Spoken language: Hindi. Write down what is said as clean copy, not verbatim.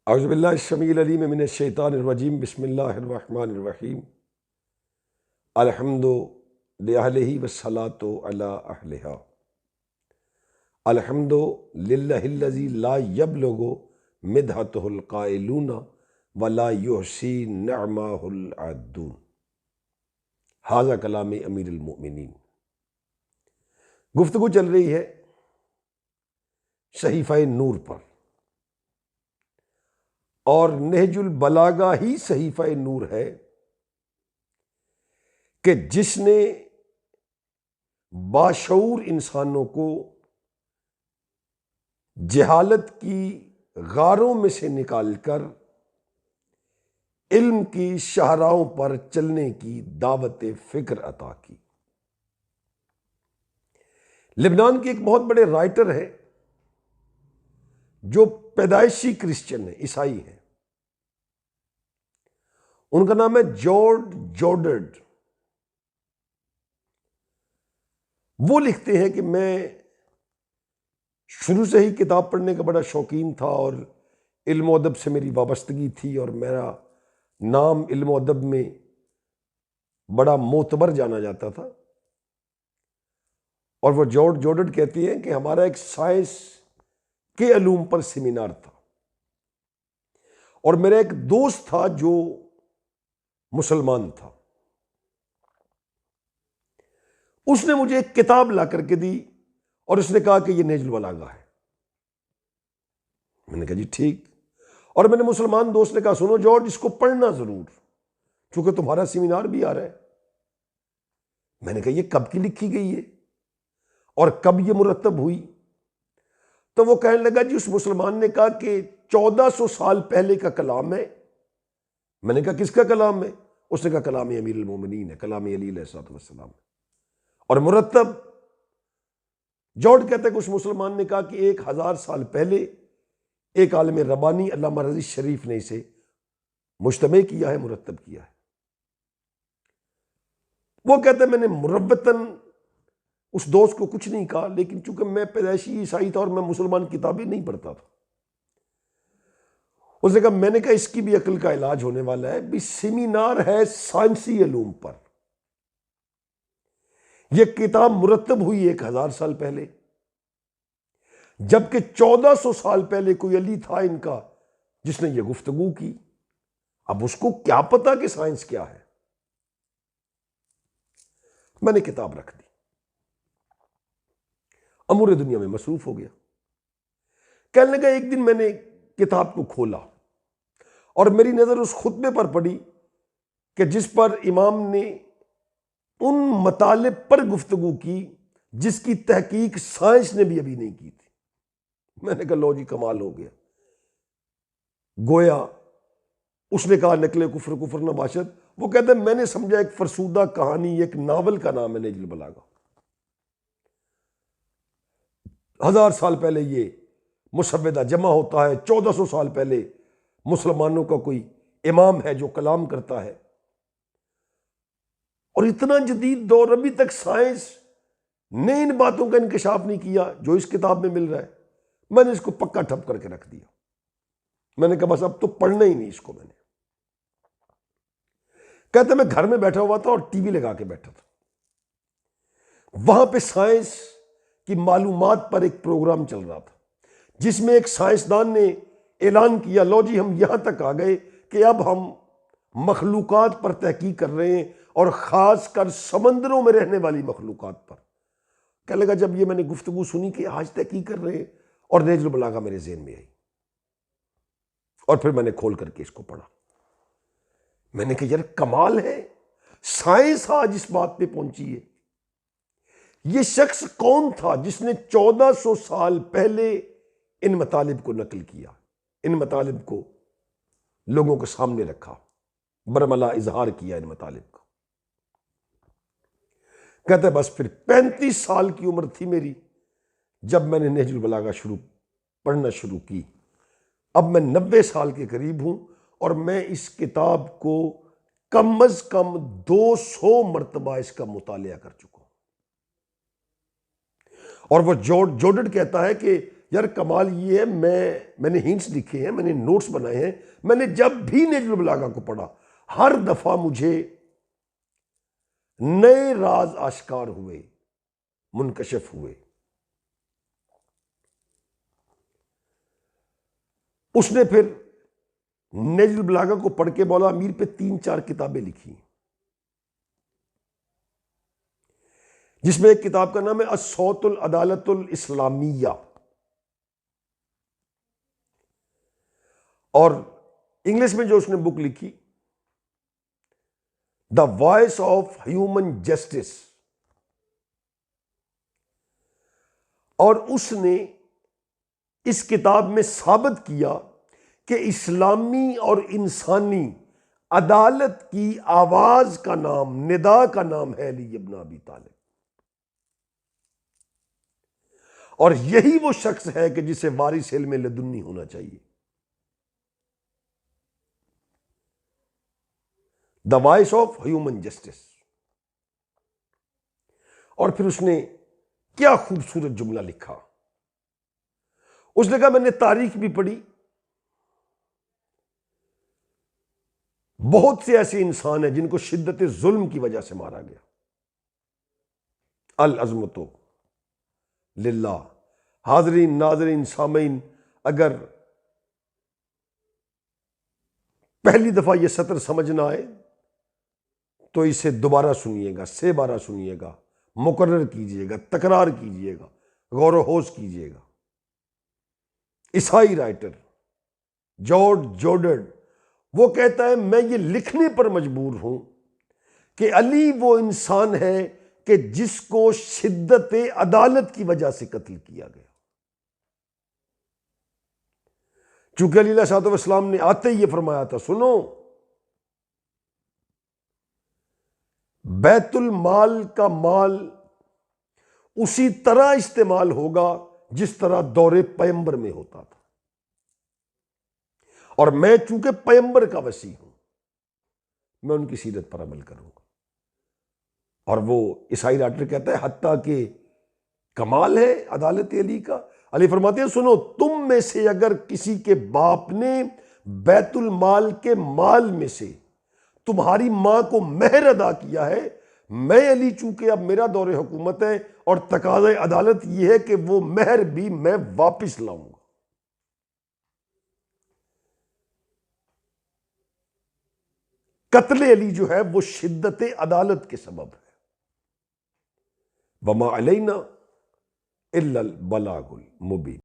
औज़ुबिल्लाहिश्शमीइल-अलीम मिनश्शैतानिर्रजीम बिस्मिल्लाहिर्रहमानिर्रहीम अलहम्दु लिअहलिही वस्सलातु अला अहलिहा अलहम्दु लिल्लाहिल्लज़ी ला यब्लुगु मिदहतुहुल क़ाइलूना वला युहसी निअमाहुल अद्दून। हाज़ा कलामी अमीरुल मोमिनीन। गुफ्तगू चल रही है सहीफ़ा नूर पर, और नहजुल बलागा ही सहीफ़ा नूर है कि जिसने बाशऊर इंसानों को जहालत की गारों में से निकालकर इल्म की शाहराहों पर चलने की दावत फिक्र अता की। लेबनान के एक बहुत बड़े राइटर हैं जो पैदाइशी क्रिश्चियन है, ईसाई हैं। उनका नाम है जॉर्ज जॉर्डन। वो लिखते हैं कि मैं शुरू से ही किताब पढ़ने का बड़ा शौकीन था और इल्म अदब से मेरी वाबस्तगी थी और मेरा नाम इल्म अदब में बड़ा मोतबर जाना जाता था। और वो जॉर्ज जॉर्डन कहती हैं कि हमारा एक साइंस के अलूम पर सेमिनार था और मेरा एक दोस्त था जो मुसलमान था। उसने मुझे एक किताब ला करके दी और उसने कहा कि यह नहजुल बलागा है। मैंने कहा जी ठीक। और मैंने मुसलमान दोस्त ने कहा सुनो जॉर्ज, इसको पढ़ना जरूर, क्योंकि तुम्हारा सेमिनार भी आ रहा है। मैंने कहा यह कब की लिखी गई है और कब यह मुरतब हुई? तो वो कहने लगा जी, उस मुसलमान ने कहा कि 1400 साल पहले का कलाम है। मैंने कहा किसका कलाम है? उसने कहा कलाम अमीरुल मोमिनीन है, कलाम अली अलैहिस्सलाम है। और मुरतब जॉर्ज कहता है कि उस मुसलमान ने कहा कि 1000 साल पहले एक आलिम रब्बानी अल्लामा रज़ी शरीफ ने इसे मुज्तमे किया है, मुरतब किया है। वो कहते हैं मैंने मुरब्बतन उस दोस्त को कुछ नहीं कहा, लेकिन चूंकि मैं पैदाइशी ईसाई था और मैं मुसलमान किताबें नहीं पढ़ता था, उसने कहा, मैंने कहा इसकी भी अक्ल का इलाज होने वाला है। भी सेमिनार है साइंसी अलूम पर, यह किताब मुरतब हुई 1000 साल पहले, जबकि 1400 साल पहले कोई अली था इनका जिसने यह गुफ्तगू की। अब उसको क्या पता कि साइंस क्या है। मैंने किताब रख दी, अमूर दुनिया में मसरूफ हो गया। कहने लगा एक दिन मैंने किताब को खोला और मेरी नजर उस खुतबे पर पड़ी कि जिस पर इमाम ने उन मतालिब पर गुफ्तगू की जिसकी तहकीक साइंस ने भी अभी नहीं की थी। मैंने कहा लो जी, कमाल हो गया। गोया उसने कहा नकले कुफर कुफर नबाशत। वो कहते हैं मैंने समझा एक फरसूदा कहानी, एक नावल का नाम है नहजुल बलागा। 1000 साल पहले ये मुसव्वदा जमा होता है, 1400 साल पहले मुसलमानों का कोई इमाम है जो कलाम करता है। और इतना जदीद दौर, अभी तक साइंस ने इन बातों का इंकशाफ नहीं किया जो इस किताब में मिल रहा है। मैंने इसको पक्का ठप करके रख दिया। मैंने कहा बस अब तो पढ़ना ही नहीं इसको। मैंने कहते मैं घर में बैठा हुआ था और टीवी लगा के बैठा था। वहां पे साइंस की मालूमात पर एक प्रोग्राम चल रहा था जिसमें एक साइंसदान ने ऐलान किया, लो जी हम यहां तक आ गए कि अब हम मखलूकात पर तहकीक कर रहे हैं और खासकर समंदरों में रहने वाली मखलूकात पर। कहने लगा जब ये मैंने गुफ्तगू सुनी कि आज तहकीक कर रहे हैं, और नहजुल बलागा मेरे ज़हन में आई और फिर मैंने खोल करके इसको पढ़ा। मैंने कहा यार कमाल है, साइंस आज इस बात पे पहुंची है। ये शख्स कौन था जिसने 1400 साल पहले इन मतालिब को नकल किया, इन मतालिब को लोगों के सामने रखा, बरमला इजहार किया इन मतालिब का। कहते बस फिर 35 साल की उम्र थी मेरी जब मैंने नहजुल बलागा पढ़ना शुरू की। अब मैं 90 साल के करीब हूं और मैं इस किताब को कम अज कम 200 मरतबा इसका मुतालिया कर चुका हूं। और वो जॉर्ज जॉर्डन कहता है कि यार कमाल ये है, मैंने हिंट्स लिखे हैं, मैंने नोट्स बनाए हैं, मैंने जब भी नहजुल बलागा को पढ़ा हर दफा मुझे नए राज आश्कार हुए, मुनकशिफ हुए। उसने फिर नहजुल बलागा को पढ़ के मौला अमीर पे 3-4 किताबें लिखी, जिसमें एक किताब का नाम है अस्सौतुल अदालतुल इस्लामिया, और इंग्लिश में जो उसने बुक लिखी the voice of human justice. और उसने इस किताब में साबित किया कि इस्लामी और इंसानी अदालत की आवाज का नाम, निदा का नाम है अली इब्न अबी तालिब। और यही वो शख्स है कि जिसे वारिस इल्म लदुन्नी होना चाहिए। The voice of human justice. और फिर उसने क्या खूबसूरत जुमला लिखा। उसने कहा मैंने तारीख भी पढ़ी, बहुत से ऐसे इंसान हैं जिनको शिद्दत जुल्म की वजह से मारा गया। अल अज़मतो लिल्लाह। हाज़रीन, नाज़रीन, सामीन, अगर पहली दफा यह सत्र समझ ना आए तो इसे दोबारा सुनिएगा, से बारह सुनिएगा, मुकर्रर कीजिएगा, तकरार कीजिएगा, गौर होश कीजिएगा। ईसाई राइटर जॉर्ज जोर्डन वो कहता है मैं ये लिखने पर मजबूर हूं कि अली वो इंसान है कि जिसको शिद्दत अदालत की वजह से कत्ल किया गया। चूंकि अली अलैहिस्सलाम ने आते ही ये फरमाया था, सुनो बैतुल माल का माल उसी तरह इस्तेमाल होगा जिस तरह दौरे पैगंबर में होता था, और मैं चूंकि पैगंबर का वसी हूं, मैं उनकी सीरत पर अमल करूंगा। और वो ईसाई राइटर कहता है हत्ता कि कमाल है अदालत अली का। अली फरमाते हैं सुनो, तुम में से अगर किसी के बाप ने बैतुल माल के माल में से तुम्हारी मां को मेहर अदा किया है, मैं अली चूंकि अब मेरा दौरे हुकूमत है और तकाज़े अदालत यह है कि वो मेहर भी मैं वापिस लाऊंगा। कत्ल अली जो है वो शिद्दत अदालत के सबब है। वमा अलैना इल्लल बलागुल मुबीन।